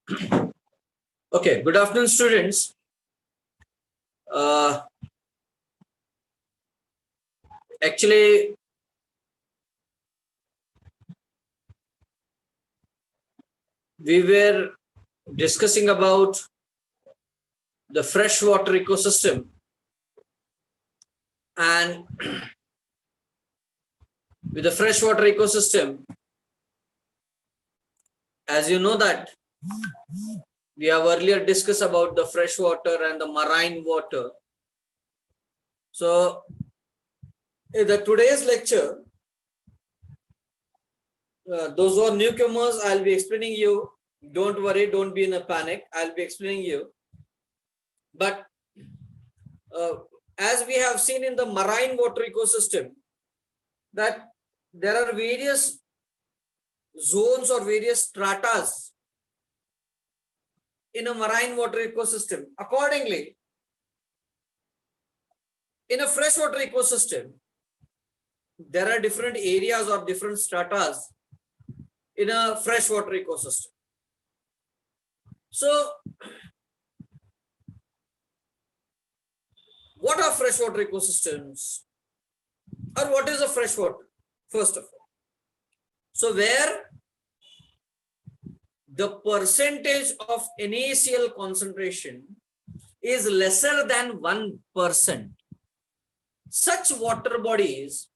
Okay, good afternoon, students. Actually, we were discussing about the freshwater ecosystem, and with the freshwater ecosystem, as you know that we have earlier discussed about the freshwater and the marine water. So, in the today's lecture, those who are newcomers, I'll be explaining you. Don't worry, don't be in a panic. I'll be explaining you. But as we have seen in the marine water ecosystem, that there are various zones or various stratas in a marine water ecosystem. Accordingly, in a freshwater ecosystem, there are different areas or different stratas in a freshwater ecosystem. So, what are freshwater ecosystems? Or what is a freshwater, first of all? So, where the percentage of NaCl concentration is lesser than 1%, such water bodies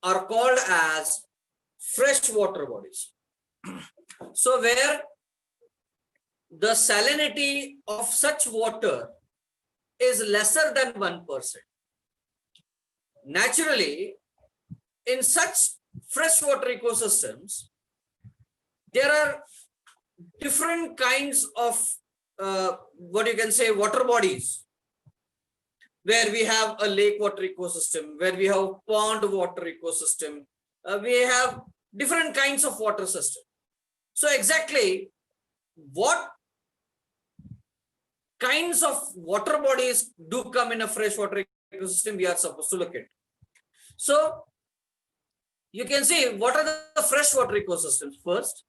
are called as freshwater bodies. So, where the salinity of such water is lesser than 1%. Naturally, in such freshwater ecosystems, there are different kinds of what you can say water bodies, where we have a lake water ecosystem, where we have pond water ecosystem, we have different kinds of water system. So exactly what kinds of water bodies do come in a freshwater ecosystem we are supposed to look at. So you can see what are the freshwater ecosystems first.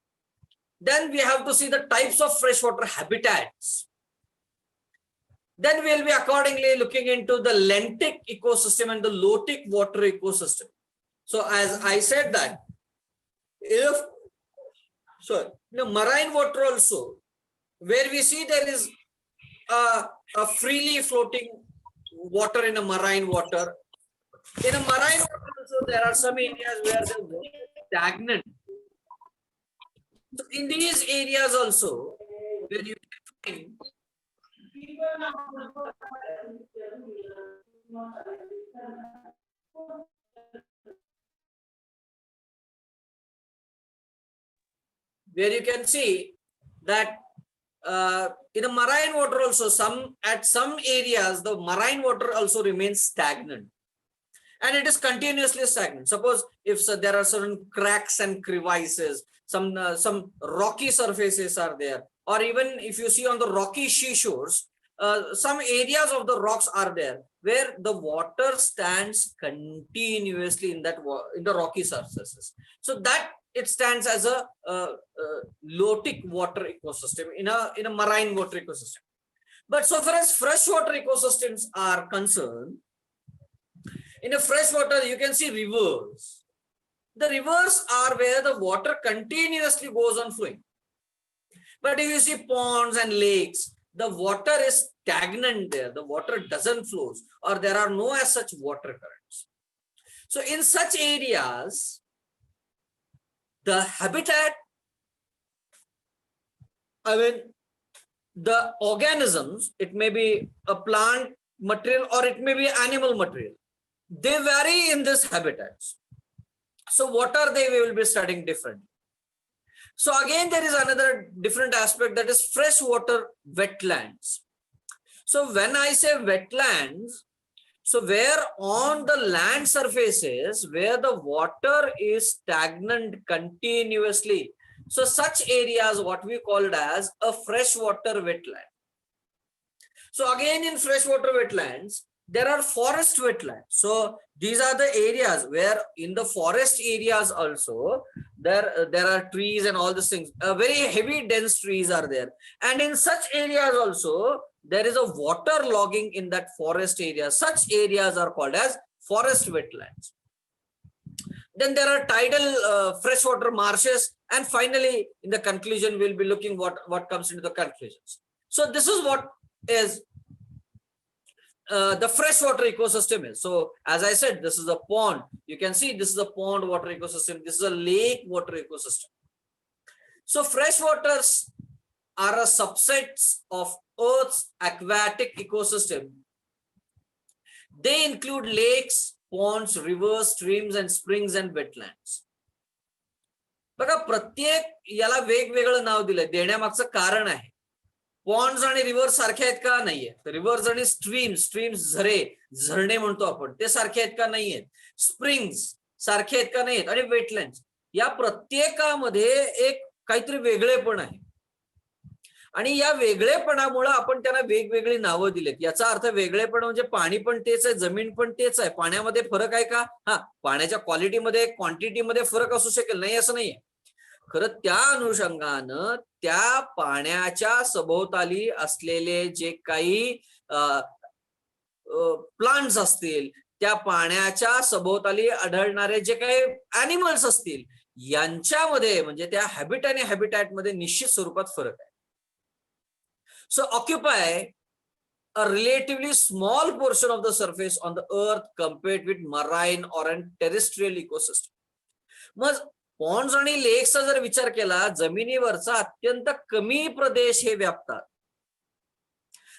Then we have to see the types of freshwater habitats. Then we'll be accordingly looking into the lentic ecosystem and the lotic water ecosystem. So as I said that, if marine water also, where we see there is a freely floating water in a marine water. In a marine water also, there are some areas where the water is stagnant. So in these areas also, where you can find where you can see that in a marine water also, at some areas the marine water also remains stagnant, and it is continuously stagnant. Suppose if there are certain cracks and crevices, some rocky surfaces are there, or even if you see on the rocky seashores, some areas of the rocks are there where the water stands continuously in the rocky surfaces. So that it stands as a lotic water ecosystem in a marine water ecosystem. But so far as freshwater ecosystems are concerned, in a freshwater you can see rivers. The rivers are where the water continuously goes on flowing. But if you see ponds and lakes, the water is stagnant there. The water doesn't flow, or there are no as such water currents. So in such areas, the habitat, the organisms, it may be a plant material or it may be animal material, they vary in this habitats. So what are they? We will be studying differently. So again, there is another different aspect, that is freshwater wetlands. So when I say wetlands, so where on the land surfaces, where the water is stagnant continuously, so such areas what we call it as a freshwater wetland. So again, in freshwater wetlands, there are forest wetlands. So these are the areas where in the forest areas also there are trees and all these things, very heavy dense trees are there, and in such areas also there is a water logging in that forest area. Such areas are called as forest wetlands. Then there are tidal freshwater marshes, and finally in the conclusion we'll be looking what comes into the conclusions. So this is what is the freshwater ecosystem is. So as I said, this is a pond. You can see this is a pond water ecosystem. This is a lake water ecosystem. So freshwaters are a subsets of Earth's aquatic ecosystem. They include lakes, ponds, rivers, streams, and springs and wetlands. बघा प्रत्येक याला वेगवेगळं नाव दिलंय. देण्यामागचं कारण आहे. Pond's आणि reverse सारखे आहेत का? नाहीये. रिव्हर्स आणि स्ट्रीम्स झरे, झरणे म्हणतो आपण, ते सारखे आहेत का? नाहीयेत. स्प्रिंग्स सारखे आहेत का? नाहीयेत. आणि वेटलँड्स, या प्रत्येकामध्ये एक काहीतरी वेगळेपण आहे, आणि या वेगळेपणामुळे आपण त्यांना वेगवेगळी नावं दिलेत. याचा अर्थ वेगळेपण म्हणजे पाणी पण तेच आहे, जमीन पण तेच आहे, पाण्यामध्ये फरक आहे का? हा, पाण्याच्या क्वालिटीमध्ये, क्वांटिटीमध्ये फरक असू शकेल, नाही असं नाहीये. खरं त्या अनुषंगानं त्या पाण्याच्या सभोवताली असलेले जे काही प्लांट्स असतील, त्या पाण्याच्या सभोवताली आढळणारे जे काही ऍनिमल्स असतील, यांच्यामध्ये म्हणजे त्या हॅबिट आणि हॅबिटॅट मध्ये निश्चित स्वरूपात फरक आहे. So occupy a relatively small portion of the surface on the earth compared with marine or an terrestrial ecosystem. मग पॉन्ड्स आणि लेक्सचा जर विचार केला, जमिनीवरचा अत्यंत कमी प्रदेश हे व्यापतात.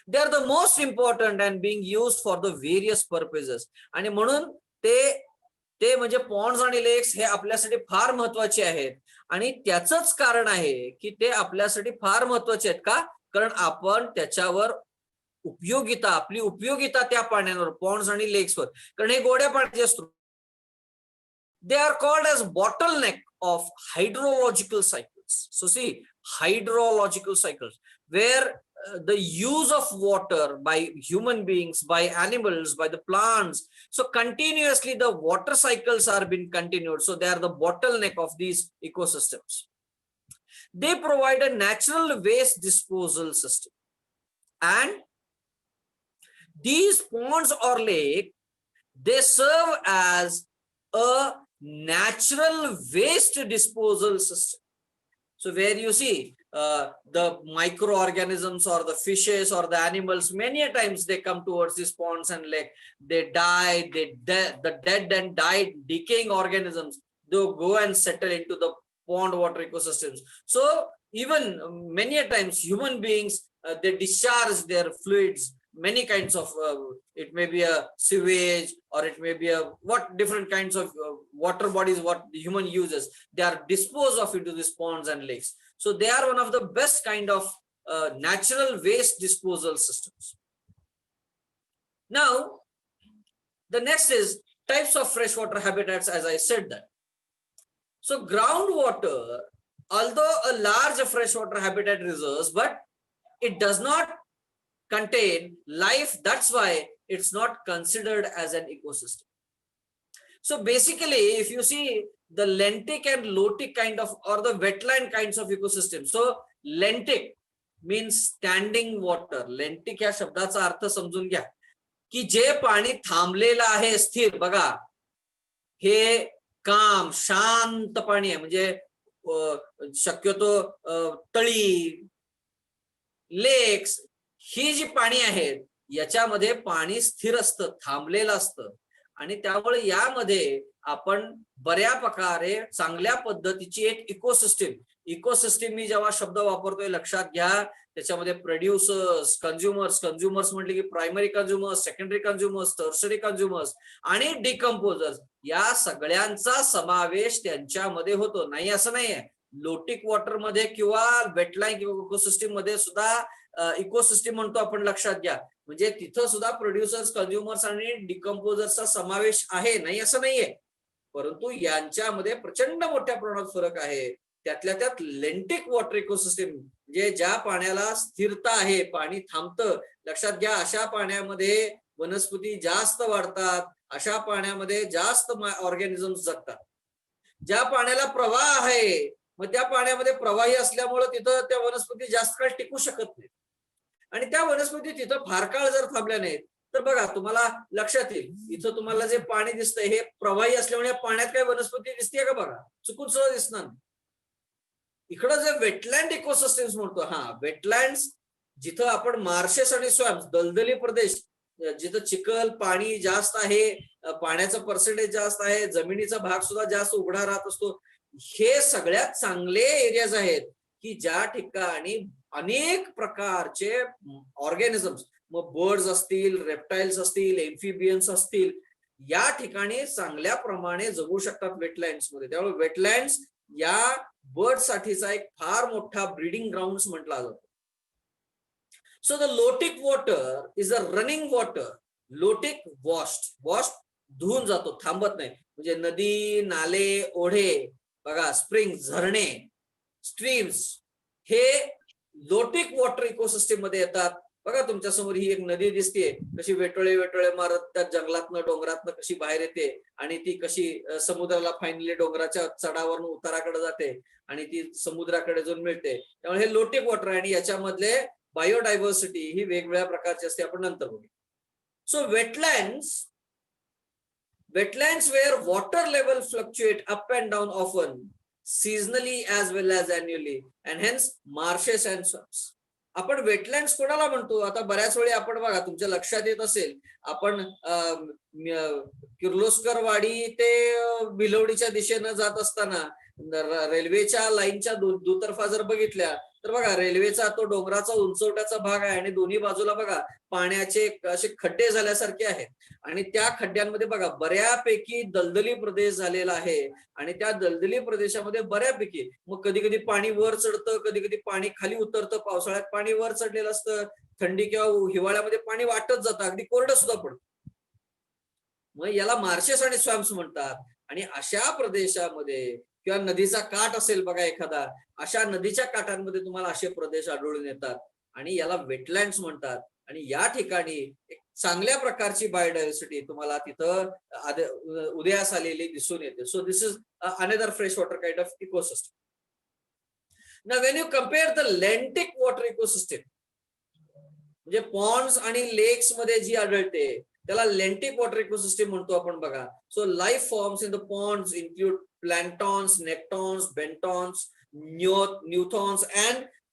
They are the most important and being used for the various purposes. आणि म्हणून ते म्हणजे पॉन्ड्स आणि लेक्स हे आपल्यासाठी फार महत्वाचे आहेत. आणि त्याचंच कारण आहे की ते आपल्यासाठी फार महत्वाचे आहेत. का? कारण आपण त्याच्यावर आपली उपयोगिता त्या पाण्यावर, पॉन्ड्स आणि लेक्सवर, कारण हे गोड्या पाण्याचे असतो. They are called as bottleneck of hydrological cycles. So see, hydrological cycles where the use of water by human beings, by animals, by the plants, so continuously the water cycles are being continued. So they are the bottleneck of these ecosystems. They provide a natural waste disposal system, and these ponds or lake, they serve as a natural waste disposal system. So where you see the microorganisms or the fishes or the animals, many a times they come towards these ponds and lake, they die, the dead and died decaying organisms, they go and settle into the pond water ecosystems. So even many a times human beings, they discharge their fluids, many kinds of it may be a sewage, or it may be a different kinds of water bodies what the human uses, they are disposed of into these ponds and lakes. So they are one of the best kind of natural waste disposal systems. Now the next is types of freshwater habitats, as I said that. So groundwater, although a large freshwater habitat reserves, but it does not contain life. That's why it's not considered as an ecosystem. So basically, if you see the lentic and lotic kind of, or the wetland kinds of ecosystem. So lentic means standing water. lentic या शब्दाचा अर्थ समजून घ्या की जे पाणी थांबलेलं आहे, स्थिर. बघा, हे काम शांत पाणी आहे, म्हणजे शक्यतो तळी, लेक्स, ही जी पाणी आहेत याच्यामध्ये पाणी स्थिर असतं, थांबलेलं असतं, आणि त्यामुळे यामध्ये आपण बऱ्या प्रकारे चांगल्या पद्धतीची एक इकोसिस्टीम मी जेव्हा शब्द वापरतोय लक्षात घ्या, त्याच्यामध्ये प्रोड्युसर्स, कंझ्युमर्स म्हटले की primary consumers, secondary consumers, tertiary consumers आणि डिकम्पोजर्स, या सगळ्यांचा समावेश त्यांच्यामध्ये होतो. नाही असं नाहीये. लोटिक वॉटर मध्ये किंवा वेटलाईन किंवा इकोसिस्टीम मध्ये सुद्धा, इकोसिस्टीम म्हणतो आपण, लक्षात घ्या, म्हणजे तिथं सुद्धा प्रोड्युसर्स, कंझ्युमर्स आणि डिकम्पोजर्सचा समावेश आहे, नाही असं नाहीये. परंतु यांच्यामध्ये प्रचंड मोठ्या प्रमाणात फरक आहे. त्यातल्या त्यात लेंटिक वॉटर इकोसिस्टीम, म्हणजे ज्या पाण्याला स्थिरता आहे, पाणी थांबतं, लक्षात घ्या, अशा पाण्यामध्ये वनस्पती जास्त वाढतात, अशा पाण्यामध्ये जास्त ऑर्गॅनिझम्स जगतात. ज्या पाण्याला प्रवाह आहे, मग त्या पाण्यामध्ये प्रवाही असल्यामुळे तिथं त्या वनस्पती जास्त काळ टिकू शकत नाही. आणि त्या वनस्पती तिथं फार काळ जर थांबल्या नाहीत तर बघा तुम्हाला लक्षात येईल, इथं तुम्हाला जे पाणी दिसतंय हे प्रवाही असल्यामुळे पाण्यात काही वनस्पती दिसते का बघा, चुकून सुद्धा दिसणार नाही. इकडं जे वेटलँड इकोसिस्टम्स म्हणतो, वेटलँड्स जिथं आपण मार्शेस आणि स्वॅम्स, दलदली प्रदेश, जिथं चिखल पाणी जास्त आहे, पाण्याचं पर्सेंटेज जास्त आहे, जमिनीचा भाग सुद्धा जास्त उघडा राहत असतो, हे सगळ्यात चांगले एरियाज आहेत की ज्या ठिकाणी अनेक प्रकारचे ऑर्गॅनिझम्स, मग बर्ड्स असतील, रेप्टाइल्स असतील, एम्फिबियन्स असतील, या ठिकाणी चांगल्या प्रमाणे जगू शकतात वेटलँड्स मध्ये. त्यामुळे वेटलँड्स या बर्ड साठीचा एक फार मोठा ब्रीडिंग ग्राउंड म्हटला जातो. So the lotic water is a running water. Lotic washed धुवून जातो, थांबत नाही. म्हणजे नदी, नाले, ओढे बघा, स्प्रिंग, झरणे, स्ट्रीम्स, हे लोटिक वॉटर इकोसिस्टम मध्ये येतात. बघा तुमच्या समोर ही एक नदी दिसते, कशी वेटोळे वेटोळे मारत त्या जंगलातनं डोंगरातनं कशी बाहेर येते आणि ती कशी समुद्राला फायनली डोंगराच्या चढावरून उताराकडे जाते आणि ती समुद्राकडे जाऊन मिळते. त्यामुळे हे लोटिक वॉटर आहे आणि याच्यामधले बायोडायव्हर्सिटी ही वेगवेगळ्या प्रकारची असते, आपण नंतर बघू. So wetlands where water level fluctuate up and down often, seasonally as well as annually, and hence marshes and swamps. आपण वेटलँड्स कोणाला म्हणतो? आता बऱ्याच वेळी आपण बघा, तुमच्या लक्षात येत असेल, आपण किर्लोस्कर वाडी ते भिलवडीच्या दिशेनं जात असताना रेल्वेच्या लाईनच्या दुतर्फा जर बघितल्या तर बघा, रेल्वेचा तो डोंगराचा उंचवट्याचा भाग आहे आणि दोन्ही बाजूला बघा पाण्याचे असे खड्डे झाल्यासारखे आहेत आणि त्या खड्ड्यांमध्ये बघा बऱ्यापैकी दलदली प्रदेश झालेला आहे आणि त्या दलदली प्रदेशामध्ये बऱ्यापैकी मग कधी कधी पाणी वर चढतं, कधी कधी पाणी खाली उतरतं. पावसाळ्यात पाणी वर चढलेलं असतं, थंडी किंवा हिवाळ्यामध्ये पाणी वाटत जातं, अगदी कोरडं सुद्धा पडतं. मग याला मार्शेस आणि स्वॅम्प्स म्हणतात. आणि अशा प्रदेशामध्ये किंवा नदीचा काठ असेल बघा एखादा, अशा नदीच्या काठांमध्ये तुम्हाला असे प्रदेश आढळून येतात आणि याला वेटलँड्स म्हणतात. आणि या ठिकाणी एक चांगल्या प्रकारची बायोडायव्हर्सिटी तुम्हाला तिथं उदयास आलेली दिसून येते. So this is another fresh water kind of ecosystem. Now when you compare the लेंटिक water ecosystem, म्हणजे पॉन्ड्स आणि लेक्स मध्ये जी आढळते त्याला लेंटिक वॉटर इकोसिस्टम म्हणतो आपण बघा. So life forms in the ponds include planktons, nektons, benthons, neustons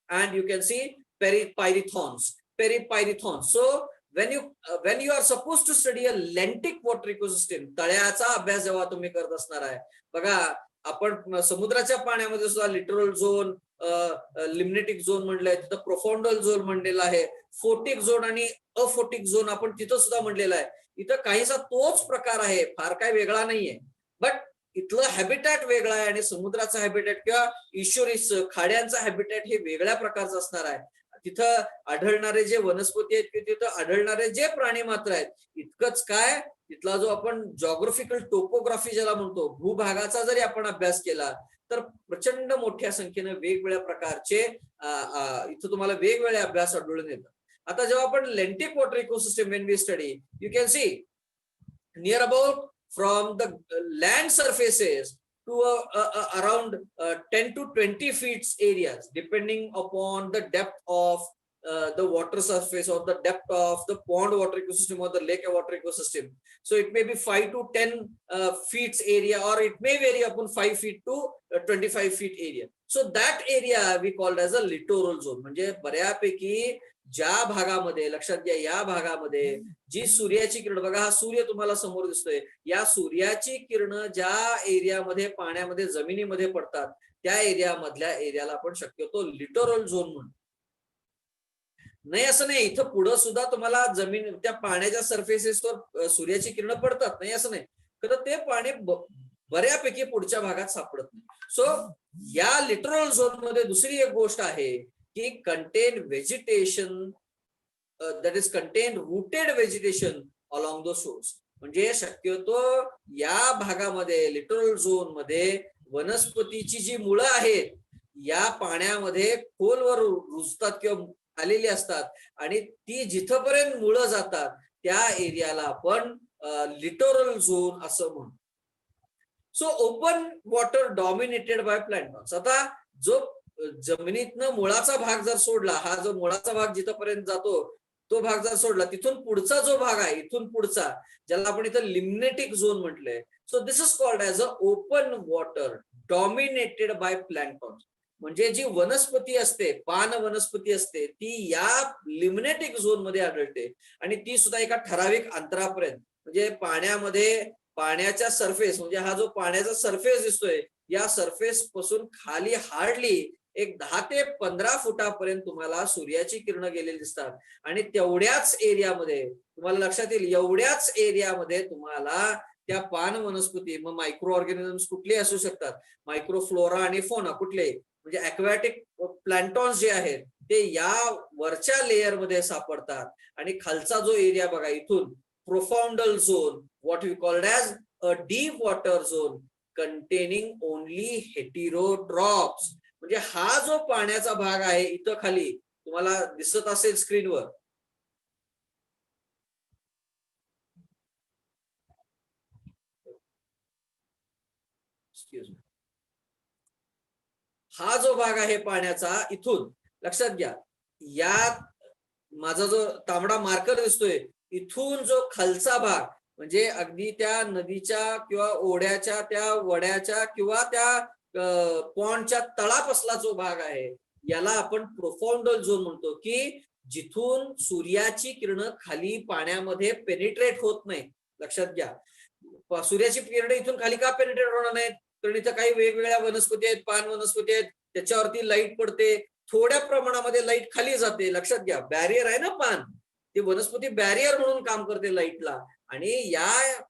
and you can see peripyrethons. So when you are supposed to study a lentic water ecosystem, तळ्याचा अभ्यास जेव्हा तुम्ही करत असणार आहे बघा, आपण समुद्राच्या पाण्यामध्ये सुद्धा लिटरल झोन, लिम्नेटिक झोन म्हणलंय, तिथं प्रोफाउंडल झोन म्हणलेला आहे, फोटिक झोन आणि अफोटिक झोन आपण तिथं सुद्धा म्हणलेला आहे. इथं काहीसा तोच प्रकार आहे, फार काय वेगळा नाहीये, बट इथलं हॅबिटॅट वेगळा आहे आणि समुद्राचा हॅबिटॅट किंवा ईश्वरीच खाड्यांचा हॅबिटॅट हे वेगळ्या प्रकारचं असणार आहे. तिथं आढळणारे जे वनस्पती आहेत किंवा तिथं आढळणारे जे प्राणी मात्र आहेत, इतकंच काय, तिथला जो आपण जॉग्राफिकल टोपोग्राफी ज्याला म्हणतो, भूभागाचा जरी आपण अभ्यास केला तर प्रचंड मोठ्या संख्येने वेगवेगळ्या प्रकारचे इथं तुम्हाला वेगवेगळे अभ्यास आढळून येतात. आता जेव्हा आपण lentic water ecosystem when we study, you can see near about from the land surfaces to around 10 to 20 feet areas, depending upon the depth of the water surface or the depth of the pond water ecosystem or the lake water ecosystem. So it may be 5 to 10 feet area, or it may vary upon 5 feet to 25 feet area. So that area we called as a littoral zone. म्हणजे बऱ्यापैकी ज्या भागामध्ये, लक्षात घ्या, या भागामध्ये जी सूर्याची किरण, बघा हा सूर्य तुम्हाला समोर दिसतोय, या सूर्याची किरण ज्या एरियामध्ये पाण्यामध्ये जमिनीमध्ये पडतात त्या एरियाला आपण शक्यतो लिटोरल झोन म्हणतो. नाही असं नाही, इथं पुढं सुद्धा तुम्हाला जमीन त्या पाण्याच्या सरफेसेसवर सूर्याची किरण पडतात, नाही असं नाही, तर ते पाणी बऱ्यापैकी पुढच्या भागात सापडत नाही. सो या लिटरल झोन मध्ये दुसरी एक गोष्ट आहे की contain vegetation that is contain rooted vegetation along the shores. म्हणजे शक्यतो या भागामध्ये लिटरल झोन मध्ये वनस्पतीची जी मुळं आहेत या पाण्यामध्ये खोलवर रुजतात किंवा आलेली असतात आणि ती जिथपर्यंत मुळं जातात त्या एरियाला आपण लिटोरल झोन असं म्हणतो. So open water dominated by planktons. आता जो जमिनीतनं मुळाचा भाग जर सोडला, हा जो मुळाचा भाग जिथपर्यंत जातो तो भाग जर सोडला, तिथून पुढचा जो भाग आहे, इथून पुढचा, ज्याला आपण इथं लिम्नेटिक झोन म्हटलंय. So this is called as a open water dominated by planktons. म्हणजे जी वनस्पती असते, पान वनस्पती असते, ती या लिम्नेटिक झोन मध्ये आढळते आणि ती सुद्धा एका ठराविक अंतरापर्यंत. म्हणजे पाण्याच्या सरफेस, म्हणजे हा जो पाण्याचा सरफेस दिसतोय, या सरफेस पासून खाली हार्डली एक 10 ते 15 फुटापर्यंत तुम्हाला सूर्याची किरणं गेलेली दिसतात. आणि तेवढ्याच एरियामध्ये तुम्हाला लक्षात येईल, एवढ्याच एरियामध्ये तुम्हाला त्या पान वनस्पती, मग मायक्रो ऑर्गॅनिझम्स कुठले असू शकतात, मायक्रोफ्लोरा आणि फोना कुठले, म्हणजे अक्वॅटिक प्लॅन्टॉन्स जे आहेत ते या वरच्या लेयर मध्ये सापडतात. आणि खालचा जो एरिया बघा, इथून profundal zone, what we called as a deep water zone containing only heterotrophs. म्हणजे हा जो पाण्याचा भाग आहे इथं खाली तुम्हाला दिसत असेल स्क्रीनवर, हा जो भाग आहे पाण्याचा, इथून लक्षात घ्या, या माझा जो तांबडा मार्कर दिसतोय, इथून जो खालचा भाग, म्हणजे अगदी त्या नदीच्या किंवा ओढ्याच्या, त्या वड्याच्या किंवा त्या पॉन्डच्या तळापासला जो भाग आहे, याला आपण प्रोफाउंडल झोन म्हणतो. की जिथून सूर्याची किरणं खाली पाण्यामध्ये पेनिट्रेट होत नाही. लक्षात घ्या, सूर्याची किरणं इथून खाली का पेनिट्रेट होणार नाहीत, कारण इथं काही वेगवेगळ्या वनस्पती आहेत, पान वनस्पती आहेत, त्याच्यावरती लाईट पडते, थोड्या प्रमाणामध्ये लाईट खाली जाते. लक्षात घ्या, बॅरियर आहे ना पान, ती वनस्पती बॅरियर म्हणून काम करते लाईटला. आणि या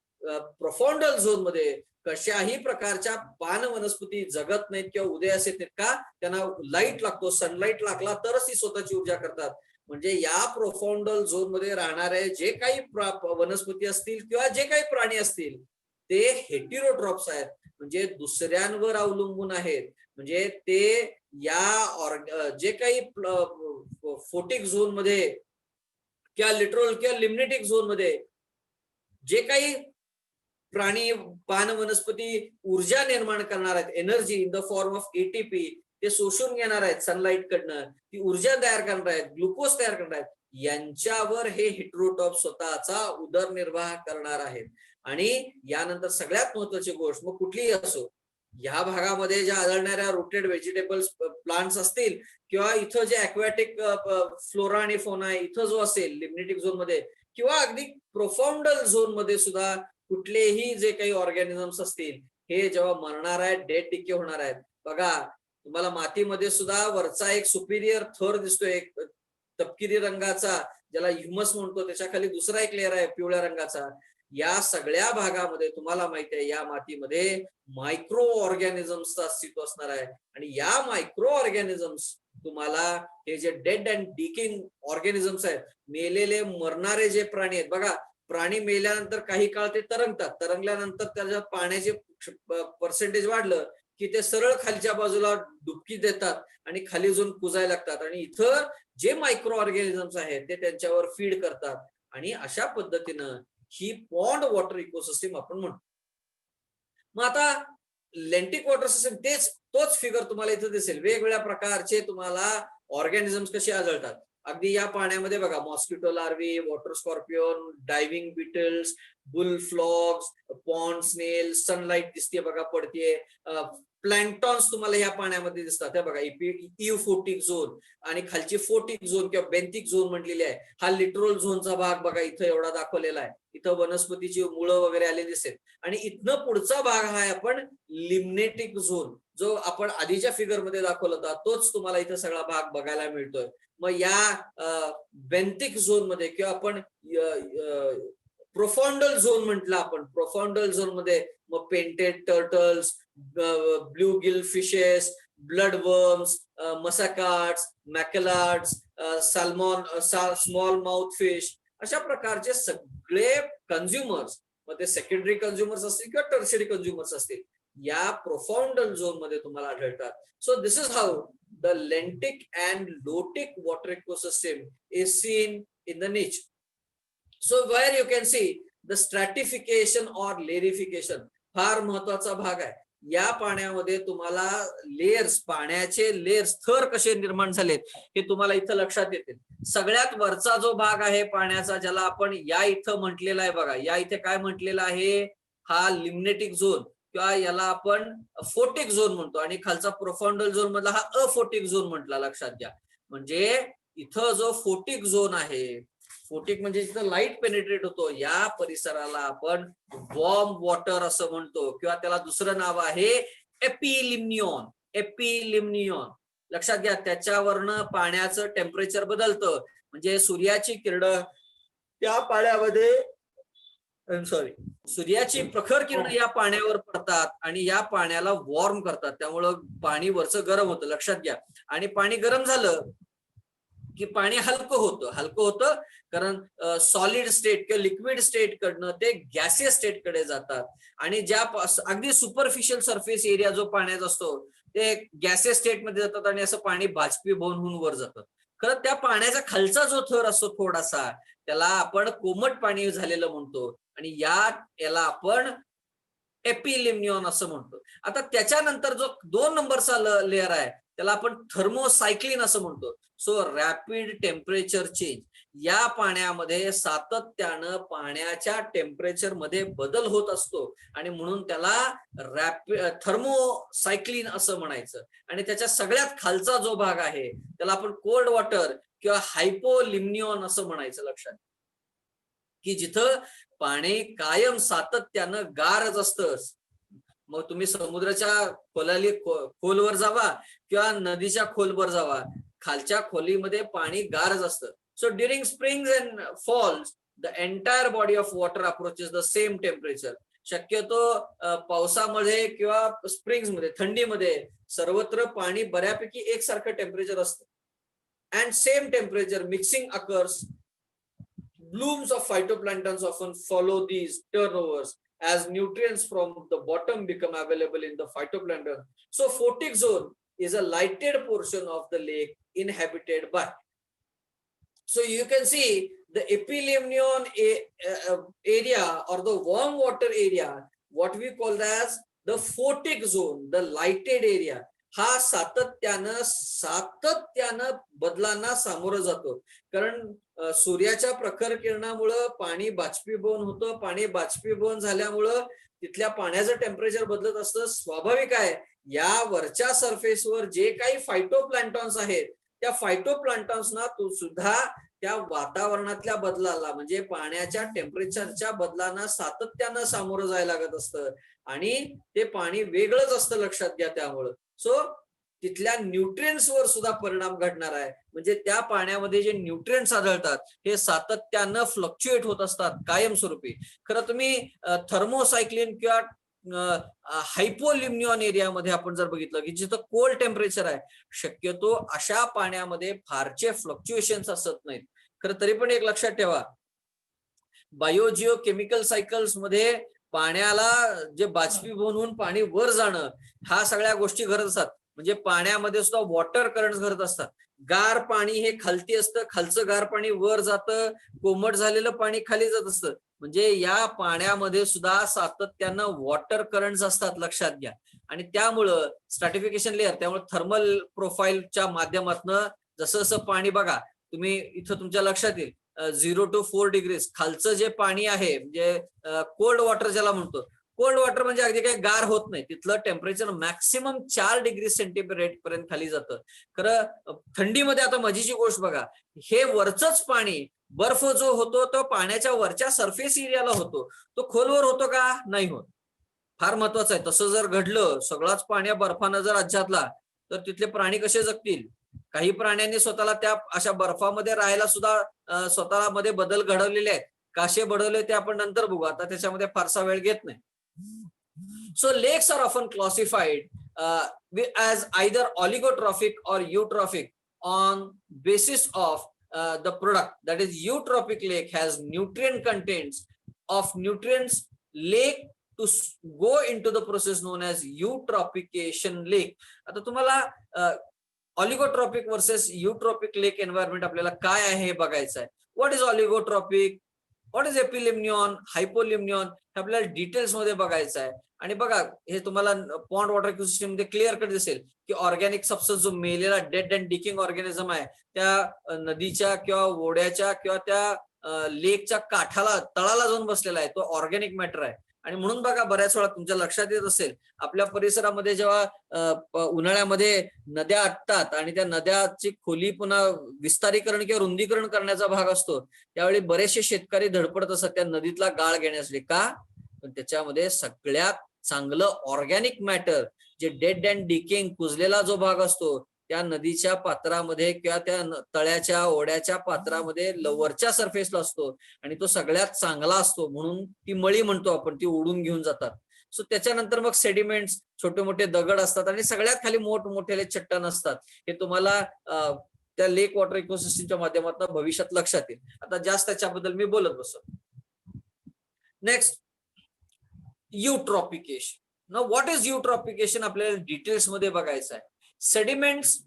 प्रोफाउंडल झोन मध्ये कशाही प्रकारच्या पान वनस्पती जगत नाहीत किंवा उदयास येत नाहीत. का? त्यांना लाईट लागतो, सनलाईट लागला तरच ती स्वतःची ऊर्जा करतात. म्हणजे या प्रोफाउंडल झोन मध्ये राहणारे जे काही वनस्पती असतील किंवा जे काही प्राणी असतील, ते हेटेरोट्रॉप्स आहेत, म्हणजे दुसऱ्यांवर अवलंबून आहेत. म्हणजे ते या जे काही फोटिक झोन मध्ये किंवा लिटरल किंवा लिम्नेटिक झोन मध्ये जे काही प्राणी, पान वनस्पती ऊर्जा निर्माण करणार आहेत, energy in the form of ATP, ते शोषून घेणार आहेत सनलाईट कडनं, ती ऊर्जा तयार करणार आहेत, ग्लुकोज तयार करणार आहेत, यांच्यावर हे हेटेरोट्रॉप स्वतःचा उदरनिर्वाह करणार आहेत. आणि यानंतर सगळ्यात महत्वाची गोष्ट, मग कुठलीही असो, या भागामध्ये ज्या आढळणाऱ्या रोटेड व्हेजिटेबल्स, प्लांट्स असतील, किंवा इथं जे अक्वॅटिक फ्लोरा आणि फोना इथं जो असेल लिम्नेटिक झोन मध्ये, किंवा अगदी प्रोफाउंडल झोन मध्ये सुद्धा कुठलेही जे काही ऑर्गॅनिझम्स असतील, हे जेव्हा मरणार आहेत, डेड डिके होणार आहेत. बघा, तुम्हाला मातीमध्ये सुद्धा वरचा एक सुपिरियर थर दिसतोय, एक तपकिरी रंगाचा, ज्याला ह्युमस म्हणतो, त्याच्या खाली दुसरा एक लेअर आहे पिवळ्या रंगाचा. या सगळ्या भागामध्ये तुम्हाला माहिती आहे, या मातीमध्ये मायक्रो ऑर्गॅनिझम्सचं अस्तित्व असणार आहे. आणि या मायक्रो ऑर्गॅनिझम्स तुम्हाला हे जे डेड अँड डिकिंग ऑर्गॅनिझम्स आहेत, मेलेले मरणारे जे प्राणी आहेत, बघा, प्राणी मेल्यानंतर काही काळ ते तरंगतात, तरंगल्यानंतर त्याच्या पाण्याचे पर्सेंटेज वाढलं की ते सरळ खालच्या बाजूला डुबकी देतात आणि खाली जाऊन कुजायला लागतात. आणि इथं जे मायक्रो ऑर्गॅनिझम्स आहेत ते त्यांच्यावर फीड करतात. आणि अशा पद्धतीनं ही पॉन्ड वॉटर इकोसिस्टीम आपण म्हणतो. मग आता लेंटिक वॉटर सिस्टीम, तोच फिगर तुम्हाला इथं दिसेल. वेगवेगळ्या प्रकारचे तुम्हाला ऑर्गॅनिझम्स कसे आढळतात. अगदी या पाण्यामध्ये बघा, mosquito larvae, water scorpion, diving beetles, bull frogs, pond snail, sunlight दिसते बघा पडतीये, प्लॅन्टॉन्स तुम्हाला या पाण्यामध्ये दिसतात. हे बघा, इओफोटिक झोन आणि खालची फोटिक झोन किंवा बेंथिक झोन म्हटलेली आहे. हा लिटरल झोनचा भाग बघा, इथं एवढा दाखवलेला आहे. इथं वनस्पतीची मुळं वगैरे आले दिसेल. आणि इथनं पुढचा भाग हा आपण लिम्नेटिक झोन, जो आपण आधीच्या फिगर मध्ये दाखवला होता, तोच तुम्हाला इथं सगळा भाग बघायला मिळतोय. मग या बेंथिक झोन मध्ये किंवा आपण प्रोफाउंडल झोन म्हटलं, आपण प्रोफाउंडल झोन मध्ये मग painted turtles, blue gill fishes, blood worms, muskrats, mallards, salmon, small mouth fish, अशा प्रकारचे सगळे कंझ्युमर्स, मग ते सेकंडरी कंझ्युमर्स असतील किंवा टर्शरी कंझ्युमर्स असतील, या प्रोफाउंडल झोन मध्ये तुम्हाला आढळतात. So this is how the लेंटिक and lotic water ecosystem is seen in the nature. So where you can see the stratification or लेरिफिकेशन फार महत्वाचा भाग आहे. या पाण्यामध्ये तुम्हाला लेयर्स, पाण्याचे लेयर्स, थर कसे निर्माण झालेत हे तुम्हाला इथं लक्षात येतील. सगळ्यात वरचा जो भाग आहे पाण्याचा, ज्याला आपण या इथं म्हटलेला आहे बघा, या इथे काय म्हटलेलं आहे, हा लिम्नेटिक झोन किंवा याला आपण फोटिक झोन म्हणतो, आणि खालचा प्रोफाउंडल झोन मधला हा अफोटिक झोन म्हटला. लक्षात घ्या. म्हणजे इथं जो फोटिक झोन आहे, फोटिक म्हणजे जिथं लाईट पेनिट्रेट होतो, या परिसराला आपण वॉर्म वॉटर असं म्हणतो, किंवा त्याला दुसरं नाव आहे एपिलिम्नियॉन. एपिलिम्नियॉन लक्षात घ्या. त्याच्यावरनं पाण्याचं टेम्परेचर बदलतं. म्हणजे सूर्याची किरण त्या पाण्यामध्ये, सूर्याची प्रखर किरण या पाण्यावर पडतात आणि या पाण्याला वॉर्म करतात. त्यामुळं पाणी वरचं गरम होतं. लक्षात घ्या. आणि पाणी गरम झालं की पाणी हलकं होतं कारण सॉलिड स्टेट किंवा लिक्विड स्टेट कडनं ते गॅसियस स्टेट कडे जातात. आणि ज्या अगदी सुपरफिशियल सरफेस एरिया जो पाण्याचा असतो ते गॅसियस स्टेट मध्ये जातात आणि असं पाणी बाष्पीभवन होऊन वर जातं. खरं त्या पाण्याचा खालचा जो थर असतो थोडासा, त्याला आपण कोमट पाणी झालेलं म्हणतो, आणि याला आपण एपिलिम्नियॉन असं म्हणतो. आता त्याच्यानंतर जो 2 नंबरचा लेअर आहे त्याला आपण थर्मोसायक्लिन असं म्हणतो. So rapid temperature change. या पाण्यामध्ये सातत्यानं पाण्याच्या टेम्परेचर मध्ये बदल होत असतो आणि म्हणून त्याला थर्मोसायक्लिन असं म्हणायचं. आणि त्याच्या सगळ्यात खालचा जो भाग आहे त्याला आपण कोल्ड वॉटर किंवा हायपोलिम्नियॉन असं म्हणायचं. लक्षात की जिथं पाणी कायम सातत्यानं गारच असतं. मग तुम्ही समुद्राच्या खोलवर जावा किंवा नदीच्या खोलवर जावा, खालच्या खोलीमध्ये पाणी गारच असतं. So during springs and falls the entire body of water approaches the same temperature. शक्यतो पावसामध्ये किंवा स्प्रिंग्स मध्ये, थंडीमध्ये सर्वत्र पाणी बऱ्यापैकी एकसारखं टेम्परेचर असतं. And same temperature mixing occurs. Blooms of phytoplanktons often follow these turnovers as nutrients from the bottom become available in the phytoplankton. So photic zone is a lighted portion of the lake inhabited by. So you can see the epilimnion area or the warm water area, what we call as the photic zone, the lighted area. हा सातत्यानं बदलांना सामोरं जातो. कारण सूर्याच्या प्रखर किरणामुळं पाणी बाष्पीभवन होतं. पाणी बाष्पीभवन झाल्यामुळं तिथल्या पाण्याचं टेम्परेचर बदलत असतं. स्वाभाविक आहे, या वरच्या सरफेसवर जे काही फायटोप्लॅन्टॉन्स आहेत त्या फायटोप्लॅन्टॉन्सना तो सुद्धा त्या वातावरणातल्या बदलाला, म्हणजे पाण्याच्या टेम्परेचरच्या बदलांना सातत्यानं सामोरं जायला लागत असतं आणि ते पाणी वेगळंच असतं. लक्षात घ्या. त्यामुळं सो तिथल्या न्यूट्रिएंट्स वर सुद्धा परिणाम घडणार आहे. म्हणजे त्या पाण्यामध्ये जे न्यूट्रिएंट्स आढळतात हे सातत्यानं फ्लक्च्युएट होत असतात कायमस्वरूपी. खरं तुम्ही थर्मोसायक्लिन किंवा हायपोलिम्नियॉन एरियामध्ये आपण जर बघितलं की जिथं कोल्ड टेम्परेचर आहे, शक्यतो अशा पाण्यामध्ये फारचे फ्लक्च्युएशन्स असत नाहीत. खरं तरी पण एक लक्षात ठेवा, बायोजिओ केमिकल सायकल्स मध्ये पाण्याला जे बाष्पीभवन होऊन पाणी वर जाणं, ह्या सगळ्या गोष्टी घडत असतात. म्हणजे पाण्यामध्ये सुद्धा वॉटर करंट्स घडत असतात. गार पाणी हे खालती असतं, खालचं गार पाणी वर जातं, कोमट झालेलं पाणी खाली जात असतं. म्हणजे या पाण्यामध्ये सुद्धा सातत्यानं वॉटर करंट्स असतात. लक्षात घ्या. आणि त्यामुळं स्ट्रॅटिफिकेशन लेअर, त्यामुळे थर्मल प्रोफाईलच्या माध्यमातून जसं जसं पाणी बघा, तुम्ही इथं तुमच्या लक्षात येईल 0 to 4 डिग्रीज खालचं जे पाणी आहे, म्हणजे कोल्ड वॉटर ज्याला म्हणतो, कोल्ड वॉटर म्हणजे अगदी काही गार होत नाही. तिथलं टेम्परेचर मॅक्सिमम 4 डिग्री सेंटीग्रेड पर्यंत खाली जातं. खरं थंडीमध्ये आता मजेची गोष्ट बघा, हे वरचंच पाणी, बर्फ जो होतो तो पाण्याच्या वरच्या सरफेस एरियाला होतो, तो खोलवर होतो का? नाही होत. फार महत्वाचं आहे. तसं जर घडलं, सगळाच पाण्या बर्फानं जर अज्जातला, तर तिथले प्राणी कसे जगतील? काही प्राण्यांनी स्वतःला त्या अशा बर्फामध्ये राहायला सुद्धा स्वतःला मध्ये बदल घडवलेले आहेत. कसे बदलले ते आपण नंतर बघू, आता त्याच्यामध्ये फारसा वेळ घेत नाही. So lakes are often classified as either oligotrophic or eutrophic on basis of the product. That is, eutrophic lake has nutrient contents of nutrients lake to go into the process known as eutrophication lake. आता तुम्हाला ऑलिगोट्रॉपिक versus युट्रॉपिक लेक environment आपल्याला काय आहे हे बघायचं आहे. What is oligotrophic? What is epilimnion, hypolimnion, हे आपल्याला डिटेल्स मध्ये बघायचं आहे. आणि बघा हे तुम्हाला पॉन्ड वॉटर इकोसिस्टम मध्ये क्लिअर कट दिसेल की ऑर्गॅनिक सबस्टन्स जो मेलेला डेड अँड डिकिंग ऑर्गॅनिझम आहे त्या नदीच्या किंवा ओढ्याच्या किंवा त्या लेकच्या काठाला तळाला जाऊन बसलेला आहे, तो ऑर्गॅनिक मॅटर आहे. आणि म्हणून बघा बऱ्याच वेळा तुमच्या लक्षात येत असेल आपल्या परिसरामध्ये जेव्हा उन्हाळ्यामध्ये नद्या आटतात आणि त्या नद्याची खोली पुन्हा विस्तारीकरण किंवा रुंदीकरण करण्याचा भाग असतो, त्यावेळी बरेचसे शेतकरी धडपडत असतात त्या नदीतला गाळ घेण्यासाठी. का? पण त्याच्यामध्ये सगळ्यात चांगलं ऑर्गॅनिक मॅटर जे डेड अँड डिकेइंग कुजलेला जो भाग असतो त्या नदीच्या पात्रामध्ये किंवा त्या तळ्याच्या ओढ्याच्या पात्रामध्ये वरच्या सरफेसला असतो आणि तो सगळ्यात चांगला असतो, म्हणून ती मळी म्हणतो आपण, ती ओढून घेऊन जातात. सो त्याच्यानंतर मग सेडिमेंट्स, छोटे मोठे दगड असतात आणि सगळ्यात खाली मोठमोठे चट्टान असतात. हे तुम्हाला त्या लेक वॉटर इकोसिस्टमच्या माध्यमातून भविष्यात लक्षात येईल. आता जास्त त्याच्याबद्दल मी बोलत बसतो. नेक्स्ट, युट्रॉपिकेशन. ना व्हॉट इज युट्रॉपिकेशन आपल्याला डिटेल्स मध्ये बघायचं आहे. Sediments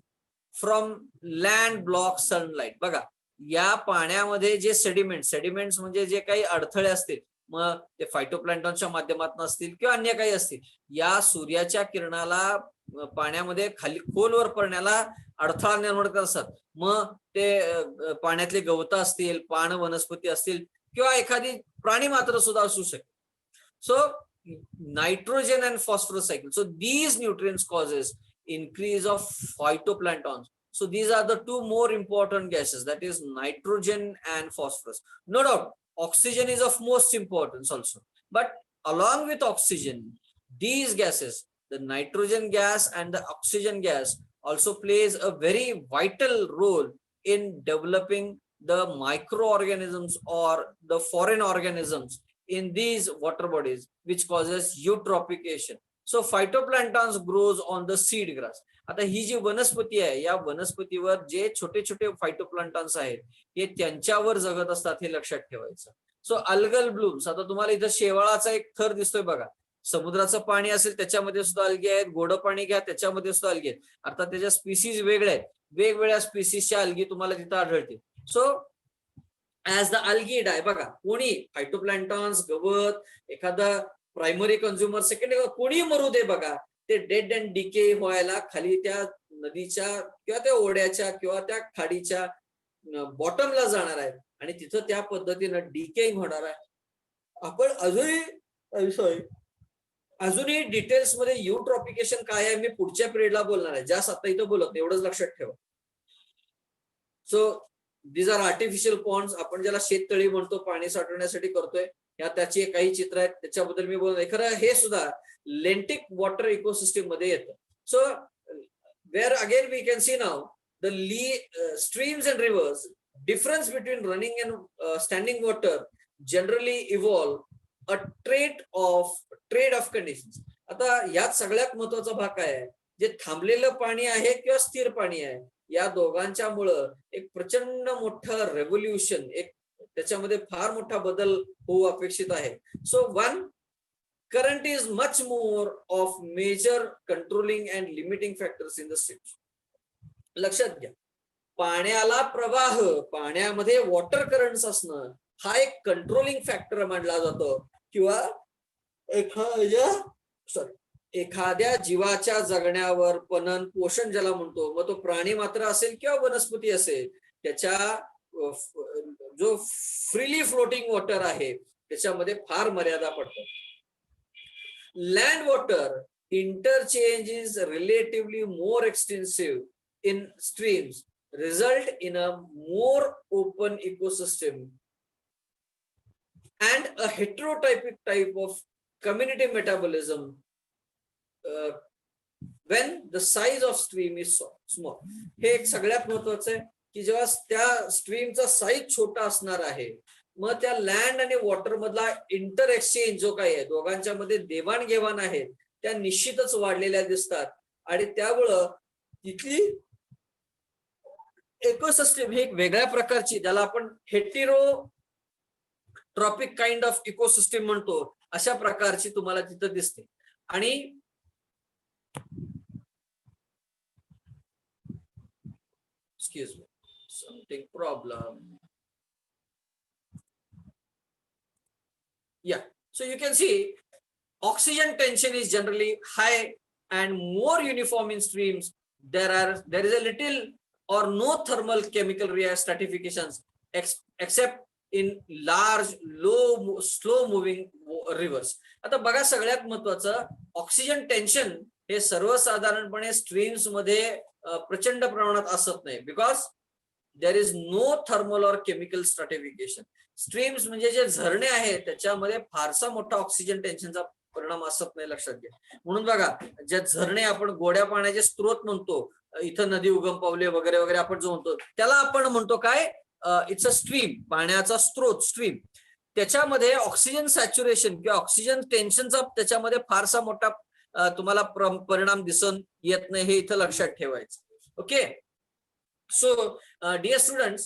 from land block sunlight. बघा या पाण्यामध्ये जे सेडिमेंट्स म्हणजे जे काही अडथळे असतील, मग ते फायटोप्लॅन्टॉनच्या माध्यमातून असतील किंवा अन्य काही असतील, या सूर्याच्या किरणाला पाण्यामध्ये खाली खोलवर पडण्याला अडथळा निर्माण करत असतात. मग ते पाण्यातले गवत असतील, पान वनस्पती असतील किंवा एखादी प्राणी मात्र सुद्धा असू शकते. So nitrogen and phosphorus cycle. So these nutrients causes increase of phytoplanktons. So these are the two more important gases, that is nitrogen and phosphorus. No doubt, oxygen is of most importance also. But along with oxygen, these gases, the nitrogen gas and the oxygen gas also plays a very vital role in developing the microorganisms or the foreign organisms in these water bodies, which causes eutrophication. So phytoplanktons grows on the seed grass. आता ही जी वनस्पती आहे या वनस्पतीवर जे छोटे छोटे फायटोप्लांटॉन्स आहेत हे त्यांच्यावर जगत असतात, हे लक्षात ठेवायचं. सो अल्गल ब्लूम्स, आता तुम्हाला इथं शेवाळाचा एक थर दिसतोय बघा. समुद्राचं पाणी असेल त्याच्यामध्ये सुद्धा अल्गे आहेत, गोड पाणी घ्या त्याच्यामध्ये सुद्धा अल्गे आहेत. अर्थात त्याच्या स्पीसीज वेगळ्या आहेत, वेगवेगळ्या स्पीसीजच्या अल्गी तुम्हाला तिथं आढळतील. सो ऍज द अल्गी डाय, बघा कोणी फायटोप्लॅन्टॉन्स, गवत, एखादा प्रायमरी कंझ्युमर, सेकंडरी, कोणी मरू दे, बघा ते डेड अँड डिके व्हायला खाली त्या नदीच्या किंवा त्या ओढ्याच्या किंवा त्या खाडीच्या बॉटमला जाणार आहे आणि तिथं त्या पद्धतीनं डिकेइंग होणार आहे. आपण अजूनही डिटेल्स मध्ये युट्रॉपिकेशन काय आहे मी पुढच्या पिरियडला बोलणार आहे, जास्त आता इथं बोलत नाही, एवढंच लक्षात ठेवा. So these are artificial ponds, आपण ज्याला शेततळी म्हणतो, पाणी साठवण्यासाठी करतोय, या त्याची काही चित्र आहेत, त्याच्याबद्दल मी बोलणार. खरं हे सुद्धा लेंटिक वॉटर इकोसिस्टम मध्ये येतं. So where again we can see now the streams and rivers, difference between running and standing water generally evolve a trade of conditions. आता यात सगळ्यात महत्वाचा भाग काय आहे, जे थांबलेलं पाणी आहे किंवा स्थिर पाणी आहे, या दोघांच्या मुळे एक प्रचंड मोठं रेव्होल्युशन, एक त्याच्यामध्ये फार मोठा बदल होऊ अपेक्षित आहे. So one, current is much more of major controlling and limiting factors in the streams. लक्षात घ्या, पाण्याला प्रवाह, पाण्यामध्ये वॉटर करंट्स असणं हा एक कंट्रोलिंग फॅक्टर मानला जातो, किंवा एखाद्या जीवाच्या जगण्यावर पणन पोषण ज्याला म्हणतो, मग तो प्राणी मात्र असेल किंवा वनस्पती असेल, त्याच्या जो फ्रीली फ्लोटिंग वॉटर आहे त्याच्यामध्ये फार मर्यादा पडतात. Land water interchange is relatively more extensive in streams, result in a more open ecosystem and a heterotypic type of community metabolism when the size of stream is small. हे एक सगळ्यात महत्वाचं आहे की जेव्हा त्या स्ट्रीमचा साईज छोटा असणार आहे, मग त्या लँड आणि वॉटर मधला इंटर एक्सचेंज जो काही आहे, दोघांच्या मध्ये देवाणघेवाण आहे, त्या निश्चितच वाढलेल्या दिसतात. आणि त्यामुळं तिथली इकोसिस्टम ही एक वेगळ्या प्रकारची, ज्याला आपण हेटेरोट्रॉपिक काइंड ऑफ इकोसिस्टम म्हणतो, अशा प्रकारची तुम्हाला तिथं दिसते. आणि excuse me, something problem. Yeah. So you can see oxygen tension is generally high and more uniform in streams. There is a little or no thermal chemical stratifications except in large, low, slow moving rivers. आता बघा सगळ्यात महत्वाचं oxygen tension हे सर्वसाधारणपणे streams मध्ये प्रचंड प्रमाणात असत नाही because there is no thermal or chemical stratification. Streams म्हणजे जे झरणे आहेत त्याच्यामध्ये फारसा मोठा ऑक्सिजन टेन्शनचा परिणाम असत नाही, लक्षात घ्या. म्हणून बघा ज्या झरणे आपण गोड्या पाण्याचे स्त्रोत म्हणतो, इथं नदी उगम पावले वगैरे वगैरे आपण जो म्हणतो त्याला आपण म्हणतो काय, इट्स अ स्ट्रीम, पाण्याचा स्त्रोत स्ट्रीम. त्याच्यामध्ये ऑक्सिजन सॅच्युरेशन किंवा ऑक्सिजन टेन्शनचा त्याच्यामध्ये फारसा मोठा तुम्हाला परिणाम दिसून येत नाही, हे इथं लक्षात ठेवायचं. Okay. So, dear students,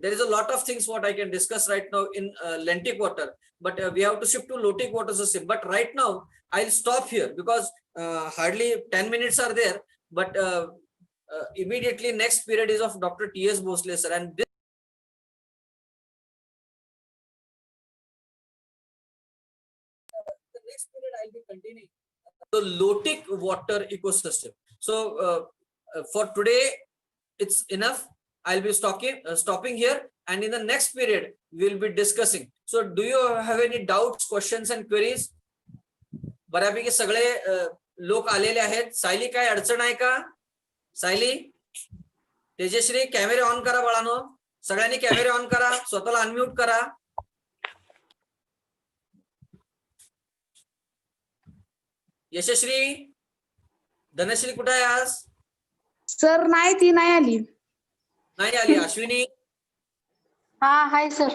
there is a lot of things what I can discuss right now in lentic water, but we have to shift to lotic water system. But right now, I'll stop here because hardly 10 minutes are there. But immediately next period is of Dr. T.S. Bhosle sir, and this the next period I'll be continuing the lotic water ecosystem. So for today, it's enough. I'll be stopping here, and in the next period we'll be discussing. So do you have any doubts, questions and queries? बऱ्यापैकी सगळे लोक आलेले आहेत. सायली काय अडचण आहे का? सायली, तेजश्री, कॅमेरे ऑन करा बाळांनो, सगळ्यांनी कॅमेरे ऑन करा, स्वतःला अनम्यूट करा. यशश्री, धनश्री कुठे आहे आज? सर नाही, ती नाही आली. नाही आली. अश्विनी? हा हाय सर.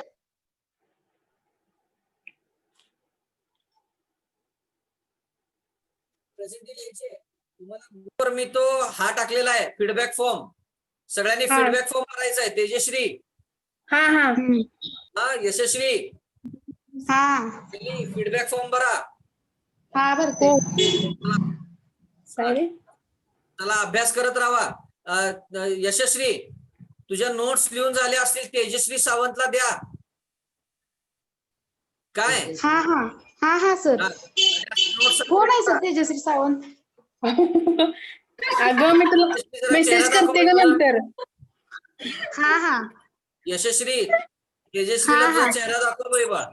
तुम्हाला मी तो हा टाकलेला आहे फीडबॅक फॉर्म, सगळ्यांनी फीडबॅक फॉर्म भरायचा आहे. तेजश्री? हा हा. हा. यशस्वी? हा. फीडबॅक फॉर्म भरा. हा भरते. चला अभ्यास करत राहा. यशस्वी, तुझ्या नोट्स लिहून झाल्या असतील, तेजस्वी सावंतला द्या. काय? हा हा हा हा सर. कोण आहे सर तेजश्री सावंत? अगं मी तुला मेसेज करते ग नंतर. हा हा. यशस्वी, तेजस्वीला तुझा चेहरा दाखव बाई बा.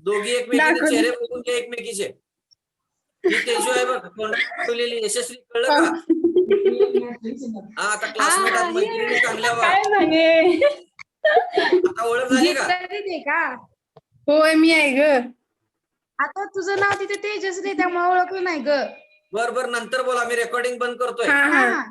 दोघी एकमेकीचे चेहरे बघून घ्या एकमेकीचे. ही तेजू आहे बघ, तोंडात ठेवलेली. यशस्वी, कळलं का? हा, आता क्लासमेट आहात, मैत्रिणी चांगल्या वा. आता ओळख झाली का? होय, मी आहे ग. आता तुझं नाव तिथे तेजश्री, त्यामुळे ओळखलं नाही ग. बर बर, नंतर बोला, मी रेकॉर्डिंग बंद करतोय. हा हा.